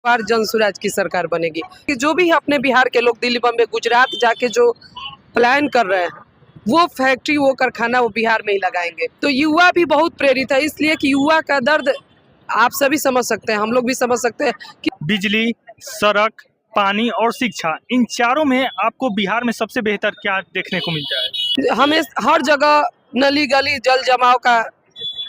बार जन स्वराज की सरकार बनेगी कि जो भी अपने बिहार के लोग दिल्ली बम्बई गुजरात जाके जो प्लान कर रहे हैं वो फैक्ट्री वो कारखाना वो बिहार में ही लगाएंगे। तो युवा भी बहुत प्रेरित है, इसलिए कि युवा का दर्द आप सभी समझ सकते हैं, हम लोग भी समझ सकते हैं कि बिजली, सड़क, पानी और शिक्षा, इन चारों में आपको बिहार में सबसे बेहतर क्या देखने को मिलता है? हमें हर जगह नली गली जल जमाव का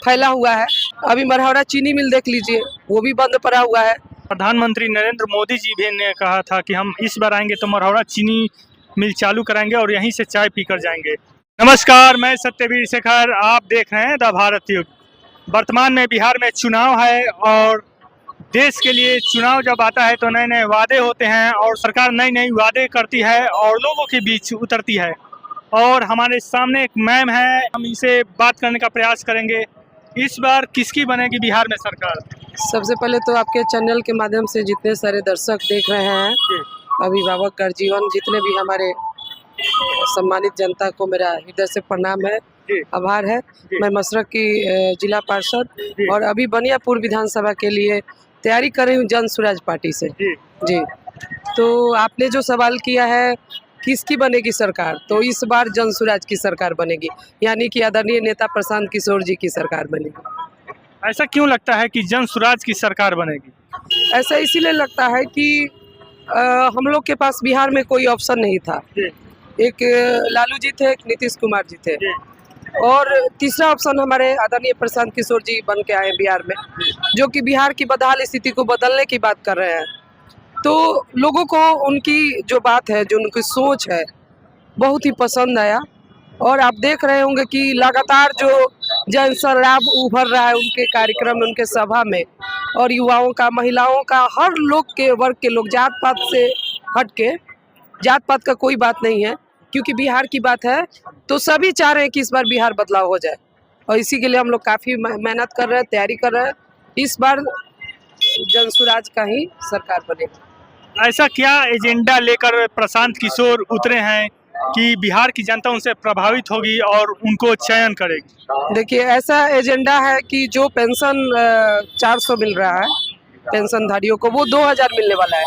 फैला हुआ है। अभी मरहौरा चीनी मिल देख लीजिए, वो भी बंद पड़ा हुआ है। प्रधानमंत्री नरेंद्र मोदी जी भी ने कहा था कि हम इस बार आएंगे तो मरहौरा चीनी मिल चालू कराएंगे और यहीं से चाय पीकर जाएंगे। नमस्कार, मैं सत्यवीर शेखर, आप देख रहे हैं द भारत युग। वर्तमान में बिहार में चुनाव है और देश के लिए चुनाव जब आता है तो नए नए वादे होते हैं और सरकार नई नई वादे करती है और लोगों के बीच उतरती है। और हमारे सामने एक मैम है, हम इनसे बात करने का प्रयास करेंगे। इस बार किसकी बनेगी बिहार में सरकार? सबसे पहले तो आपके चैनल के माध्यम से जितने सारे दर्शक देख रहे हैं, अभिभावक गर्जीवन, जितने भी हमारे सम्मानित जनता को मेरा हृदय से प्रणाम है, आभार है। मैं मसरक की जिला पार्षद और अभी बनियापुर विधानसभा के लिए तैयारी कर रही हूँ जन स्वराज पार्टी से। जी, तो आपने जो सवाल किया है किसकी बनेगी सरकार, तो इस बार जन स्वराज की सरकार बनेगी, यानी कि आदरणीय नेता प्रशांत किशोर जी की सरकार बनेगी। ऐसा क्यों लगता है कि जन स्वराज की सरकार बनेगी? ऐसा इसीलिए लगता है कि हम लोग के पास बिहार में कोई ऑप्शन नहीं था। एक लालू जी थे, एक नीतीश कुमार जी थे और तीसरा ऑप्शन हमारे आदरणीय प्रशांत किशोर जी बन के आए बिहार में, जो कि बिहार की बदहाल स्थिति को बदलने की बात कर रहे हैं। तो लोगों को उनकी जो बात है, जो उनकी सोच है, बहुत ही पसंद आया। और आप देख रहे होंगे कि लगातार जो जन सैलाब उभर रहा है उनके कार्यक्रम में, उनके सभा में, और युवाओं का, महिलाओं का, हर लोग के वर्ग के लोग, जात पात से हट के, जात पात का कोई बात नहीं है, क्योंकि बिहार की बात है तो सभी चाह रहे हैं कि इस बार बिहार बदलाव हो जाए और इसी के लिए हम लोग काफ़ी मेहनत कर रहे हैं, तैयारी कर रहे हैं। इस बार जन स्वराज का ही सरकार बनेगी। ऐसा क्या एजेंडा लेकर प्रशांत किशोर उतरे हैं कि बिहार की जनता उनसे प्रभावित होगी और उनको चयन करेगी? देखिए, ऐसा एजेंडा है कि जो पेंशन 400 मिल रहा है पेंशनधारियों को, वो 2000 मिलने वाला है।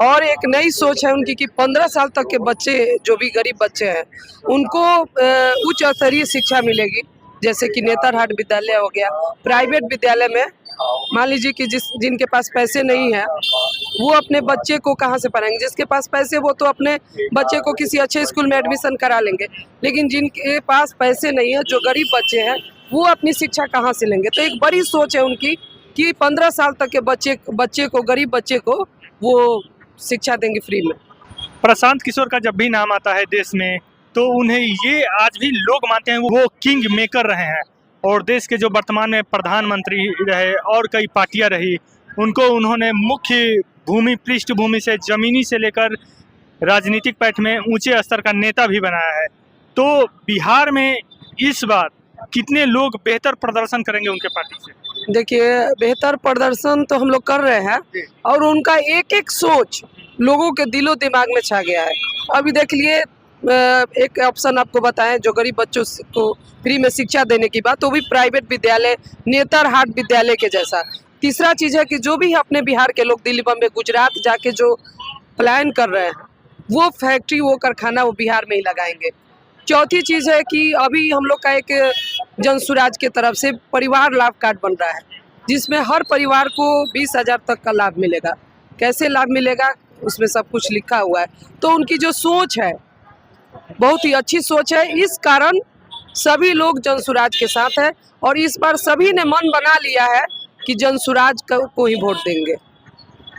और एक नई सोच है उनकी कि 15 साल तक के बच्चे, जो भी गरीब बच्चे हैं, उनको उच्च स्तरीय शिक्षा मिलेगी, जैसे कि नेतरहाट विद्यालय हो गया। प्राइवेट विद्यालय में मान लीजिए कि जिनके पास पैसे नहीं है वो अपने बच्चे को कहाँ से पढ़ाएंगे, जिसके पास पैसे वो तो अपने बच्चे को किसी अच्छे स्कूल में एडमिशन करा लेंगे, लेकिन जिनके पास पैसे नहीं है, जो गरीब बच्चे हैं, वो अपनी शिक्षा कहाँ से लेंगे। तो एक बड़ी सोच है उनकी कि 15 साल तक के बच्चे को, गरीब बच्चे को वो शिक्षा देंगे फ्री में। प्रशांत किशोर का जब भी नाम आता है देश में तो उन्हें ये आज भी लोग मानते हैं वो किंग मेकर रहे हैं और देश के जो वर्तमान में प्रधानमंत्री रहे और कई पार्टियां रही, उनको उन्होंने मुख्य भूमि, पृष्ठभूमि से, जमीनी से लेकर राजनीतिक पैठ में ऊंचे स्तर का नेता भी बनाया है। तो बिहार में इस बार कितने लोग बेहतर प्रदर्शन करेंगे उनके पार्टी से? देखिए, बेहतर प्रदर्शन तो हम लोग कर रहे हैं और उनका एक एक सोच लोगों के दिलो दिमाग में छा गया है। अभी देख लिए, एक ऑप्शन आपको बताएं, जो गरीब बच्चों को फ्री में शिक्षा देने की बात, तो भी प्राइवेट विद्यालय, नेतरहाट विद्यालय के जैसा। तीसरा चीज़ है कि जो भी अपने बिहार के लोग दिल्ली बम्बई गुजरात जाके जो प्लान कर रहे हैं वो फैक्ट्री वो कारखाना वो बिहार में ही लगाएंगे। चौथी चीज़ है कि अभी हम लोग का एक जन स्वराज के तरफ से परिवार लाभ कार्ड बन रहा है, जिसमें हर परिवार को 20,000 तक का लाभ मिलेगा। कैसे लाभ मिलेगा उसमें सब कुछ लिखा हुआ है। तो उनकी जो सोच है बहुत ही अच्छी सोच है, इस कारण सभी लोग जन स्वराज के साथ है और इस बार सभी ने मन बना लिया है कि जन स्वराज को ही वोट देंगे।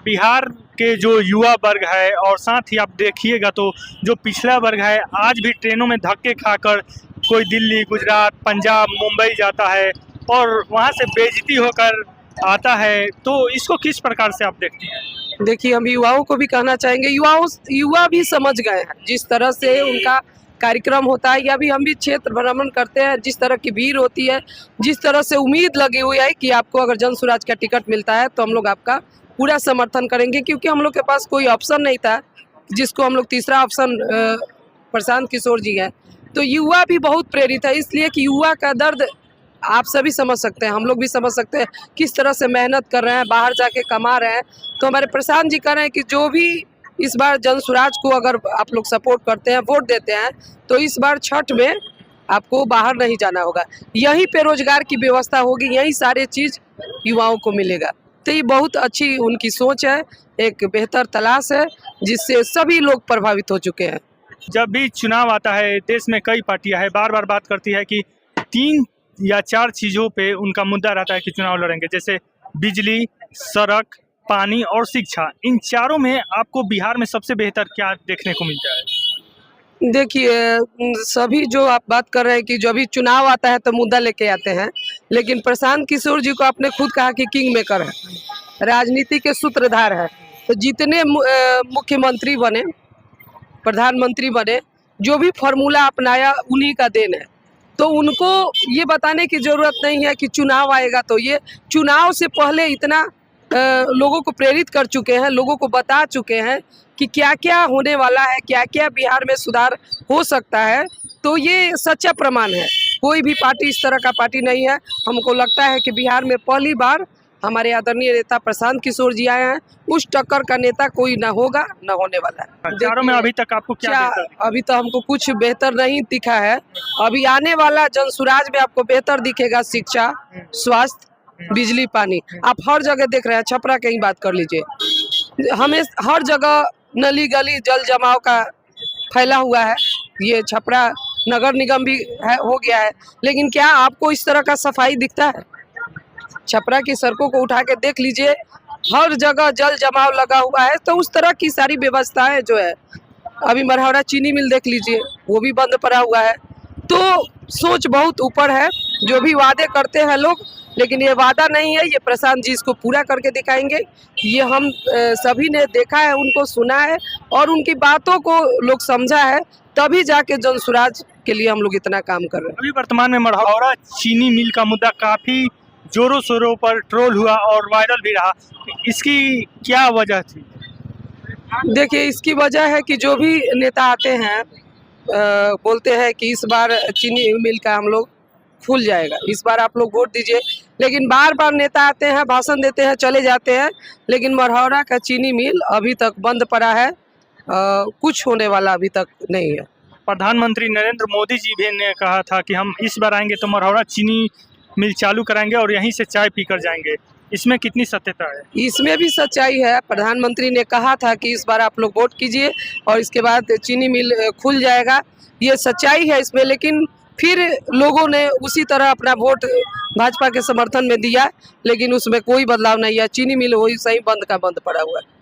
बिहार के जो युवा वर्ग है और साथ ही आप देखिएगा तो जो पिछड़ा वर्ग है, आज भी ट्रेनों में धक्के खाकर कोई दिल्ली, गुजरात, पंजाब, मुंबई जाता है और वहां से बेइज्जती होकर आता है। तो इसको किस प्रकार से आप देखती हैं? देखिए, हम युवाओं को भी कहना चाहेंगे, युवा भी समझ गए हैं जिस तरह से उनका कार्यक्रम होता है, या भी हम भी क्षेत्र भ्रमण करते हैं, जिस तरह की भीड़ होती है, जिस तरह से उम्मीद लगी हुई है कि आपको अगर जन स्वराज का टिकट मिलता है तो हम लोग आपका पूरा समर्थन करेंगे, क्योंकि हम लोग के पास कोई ऑप्शन नहीं था, जिसको हम लोग तीसरा ऑप्शन प्रशांत किशोर जी हैं। तो युवा भी बहुत प्रेरित है, इसलिए कि युवा का दर्द आप सभी समझ सकते हैं, हम लोग भी समझ सकते हैं किस तरह से मेहनत कर रहे हैं, बाहर जाके कमा रहे हैं। तो हमारे प्रशांत जी कह रहे हैं कि जो भी इस बार जन स्वराज को अगर आप लोग सपोर्ट करते हैं, वोट देते हैं, तो इस बार छठ में आपको बाहर नहीं जाना होगा, यहीं पे रोजगार की व्यवस्था होगी, यही सारे चीज़ युवाओं को मिलेगा। तो ये बहुत अच्छी उनकी सोच है, एक बेहतर तलाश है जिससे सभी लोग प्रभावित हो चुके हैं। जब भी चुनाव आता है, देश में कई पार्टियां हैं, बार बार बात करती है कि 3 या 4 चीज़ों पे उनका मुद्दा रहता है कि चुनाव लड़ेंगे, जैसे बिजली, सड़क, पानी और शिक्षा। इन चारों में आपको बिहार में सबसे बेहतर क्या देखने को मिलता है? देखिए, सभी जो आप बात कर रहे हैं कि जो भी चुनाव आता है तो मुद्दा लेके आते हैं, लेकिन प्रशांत किशोर जी को आपने खुद कहा कि किंग मेकर है, राजनीति के सूत्रधार है। तो जितने मुख्यमंत्री बने, प्रधानमंत्री बने, जो भी फार्मूला अपनाया उन्हीं का देन है। तो उनको ये बताने की ज़रूरत नहीं है कि चुनाव आएगा, तो ये चुनाव से पहले इतना लोगों को प्रेरित कर चुके हैं, लोगों को बता चुके हैं कि क्या क्या होने वाला है, क्या क्या बिहार में सुधार हो सकता है। तो ये सच्चा प्रमाण है, कोई भी पार्टी इस तरह का पार्टी नहीं है। हमको लगता है कि बिहार में पहली बार हमारे आदरणीय नेता प्रशांत किशोर जी आए हैं, उस टक्कर का नेता कोई ना होगा, ना होने वाला है। चारों में अभी तक आपको क्या बेहतर दिखा? अभी तो हमको कुछ बेहतर नहीं दिखा है। अभी आने वाला जन स्वराज में आपको बेहतर दिखेगा, शिक्षा, स्वास्थ्य, बिजली, पानी। आप हर जगह देख रहे हैं, छपरा की ही बात कर लीजिए, हमें हर जगह नली गली जल जमाव का फैला हुआ है। ये छपरा नगर निगम भी है, हो गया है, लेकिन क्या आपको इस तरह का सफाई दिखता है? छपरा की सड़कों को उठा के देख लीजिए, हर जगह जल जमाव लगा हुआ है। तो उस तरह की सारी व्यवस्थाएं जो है, अभी मरहौरा चीनी मिल देख लीजिए, वो भी बंद पड़ा हुआ है। तो सोच बहुत ऊपर है, जो भी वादे करते हैं लोग, लेकिन ये वादा नहीं है, ये प्रशांत जी इसको पूरा करके दिखाएंगे। ये हम सभी ने देखा है, उनको सुना है और उनकी बातों को लोग समझा है, तभी जाके जन स्वराज के लिए हम लोग इतना काम कर रहे हैं। अभी वर्तमान में मरहौरा चीनी मिल का मुद्दा काफी जोरों शोरों पर ट्रोल हुआ और वायरल भी रहा, इसकी क्या वजह थी? देखिए, इसकी वजह है कि जो भी नेता आते हैं बोलते हैं कि इस बार चीनी मिल का हम लोग खुल जाएगा, इस बार आप लोग वोट दीजिए, लेकिन बार बार नेता आते हैं, भाषण देते हैं, चले जाते हैं, लेकिन मरहौरा का चीनी मिल अभी तक बंद पड़ा है, कुछ होने वाला अभी तक नहीं है। प्रधानमंत्री नरेंद्र मोदी जी भी ने कहा था कि हम इस बार आएंगे तो मरहौरा चीनी मिल चालू कराएंगे और यहीं से चाय पीकर जाएंगे, इसमें कितनी सत्यता है? इसमें भी सच्चाई है। प्रधानमंत्री ने कहा था कि इस बार आप लोग वोट कीजिए और इसके बाद चीनी मिल खुल जाएगा, ये सच्चाई है इसमें। लेकिन फिर लोगों ने उसी तरह अपना वोट भाजपा के समर्थन में दिया, लेकिन उसमें कोई बदलाव नहीं है, चीनी मिल वही सही बंद का बंद पड़ा हुआ है।